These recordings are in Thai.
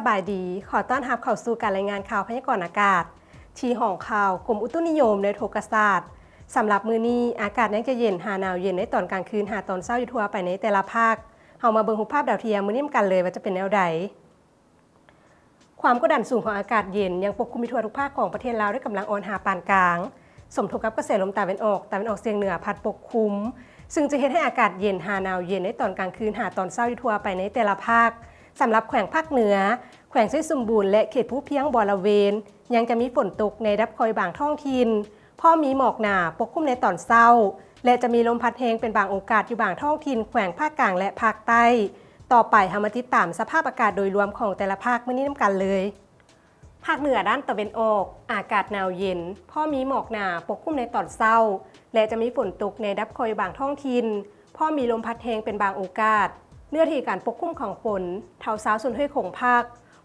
บายดีขอต้อนรับเข้าสู่การรายงานข่าวพยากรณ์อากาศที่ห้องข่าวกรมอุตุนิยมในโทรศาสตร์สำหรับมื้อนี้อากาศยังจะเย็นหาหนาวเย็นในตอนกลางคืนหาตอนเช้าอยู่ทั่วไปในแต่ละภาคเฮามาเบิ่งรูปภาพดาวเทียมมื้อนี้กันเลยว่าจะเป็นแนวใดความกดดันสูงของอากาศเย็นยังปกคลุมทั่วทุกภาคของประเทศลาวด้วยกำลังอ่อนหาปานกลางสมทบกับกระแสลมตะวันออกเฉียงเหนือพัดปกคลุมซึ่งจะเฮ็ดให้อากาศเย็นหาหนาวเย็นในตอนกลางคืนหาตอนเช้าอยู่ทั่วไปในแต่ละภาคสำหรับแขวงภาคเหนือแขวงไส้สมบูรณ์และเขตผู้เพียงบริเวณยังจะมีฝนตกในรับคอยบางท้องถิ่นพอมีหมอกหนาปกคลุมในตอนเช้าและจะมีลมพัดแรงเป็นบางโอกาสอยู่บางท้องถิ่นแขวงภาคกลางและภาคใต้ต่อไปเฮามาติดตามสภาพอากาศโดยรวมของแต่ละภาคมื้อนี้นำกันเลยภาคเหนือด้านตะวันออกอากาศหนาวเย็นพอมีหมอกหนาปกคลุมในตอนเช้าและจะมีฝนตกในรับคอยบางท้องถิ่นพอมีลมพัดแรงเป็นบางโอกาสเนื้อที่การปกคลุมของฝนเท่าเช้าส่วนห้วยโขงภาค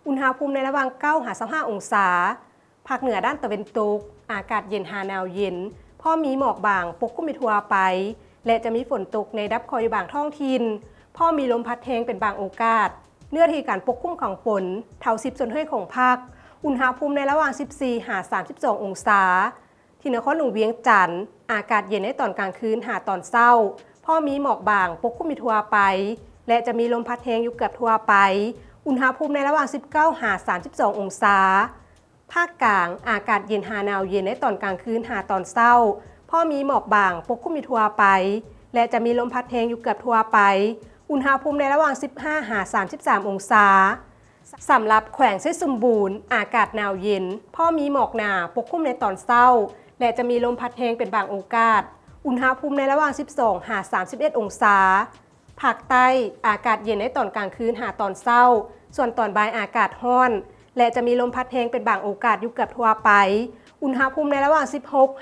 อุณหภูมิในระหว่าง9-25องศาภาคเหนือด้านตะวันตกอากาศเย็นหาหนาวเย็นพอมีหมอกบางปกคลุมทั่วไปและจะมีฝนตกในรับคอยบางท้องถิ่นพอมีลมพัดแรงเป็นบางโอกาสเนื้อที่การปกคลุมของฝนเท่า10ส่วนห้วยโขงภาคอุณหภูมิในระหว่าง14-32องศาที่นครหลวงเวียงจันทร์อากาศเย็นในตอนกลางคืนหาตอนเช้าพอมีหมอกบางปกคลุมทั่วไปและจะมีลมพัดแรงอยู่เกือบทั่วไปอุณหภูมิในระหว่าง19-32องศาภาคกลางอากาศเย็นหาหนาวเย็นในตอนกลางคืนหาตอนเช้าพอมีหมอกบางปกคลุมทั่วไปและจะมีลมพัดแรงอยู่เกือบทั่วไปอุณหภูมิในระหว่าง15-33องศาสำหรับแขวงไส้สมบูรณ์อากาศหนาวเย็นพอมีหมอกหนาปกคลุมในตอนเช้าและจะมีลมพัดแรงเป็นบางโอกาสอุณหภูมิในระหว่าง12-31องศาภาคใต้อากาศเย็นในตอนกลางคืนหาตอนเช้าส่วนตอนบ่ายอากาศร้อนและจะมีลมพัดแรงเป็นบางโอกาสอยู่เกือบทั่วไปอุณหภูมิในระหว่าง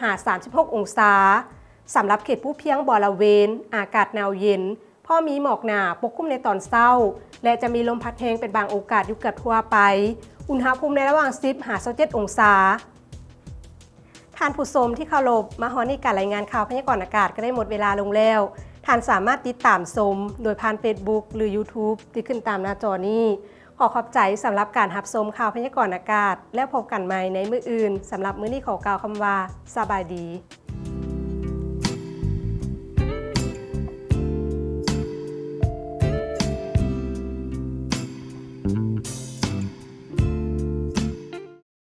16-36องศาสำหรับเขตผู้เพียงบริเวณอากาศหนาวเย็นพอมีหมอกหนาปกคลุมในตอนเช้าและจะมีลมพัดแรงเป็นบางโอกาสอยู่เกือบทั่วไปอุณหภูมิในระหว่าง10-27องศาท่านผู้ชมที่เคารพมาฮอดนี้การรายงานข่าวพยากรณ์อากาศก็ได้หมดเวลาลงแล้วท่านสามารถติดตามชมโดยผ่าน Facebook หรือ YouTube ที่ขึ้นตามหน้าจอนี้ขอขอบใจสำหรับการรับชมข่าวพยากรณ์อากาศแล้วพบกันใหม่ในมื้ออื่นสำหรับมื้อนี้ขอกล่าวคำว่าสบายดี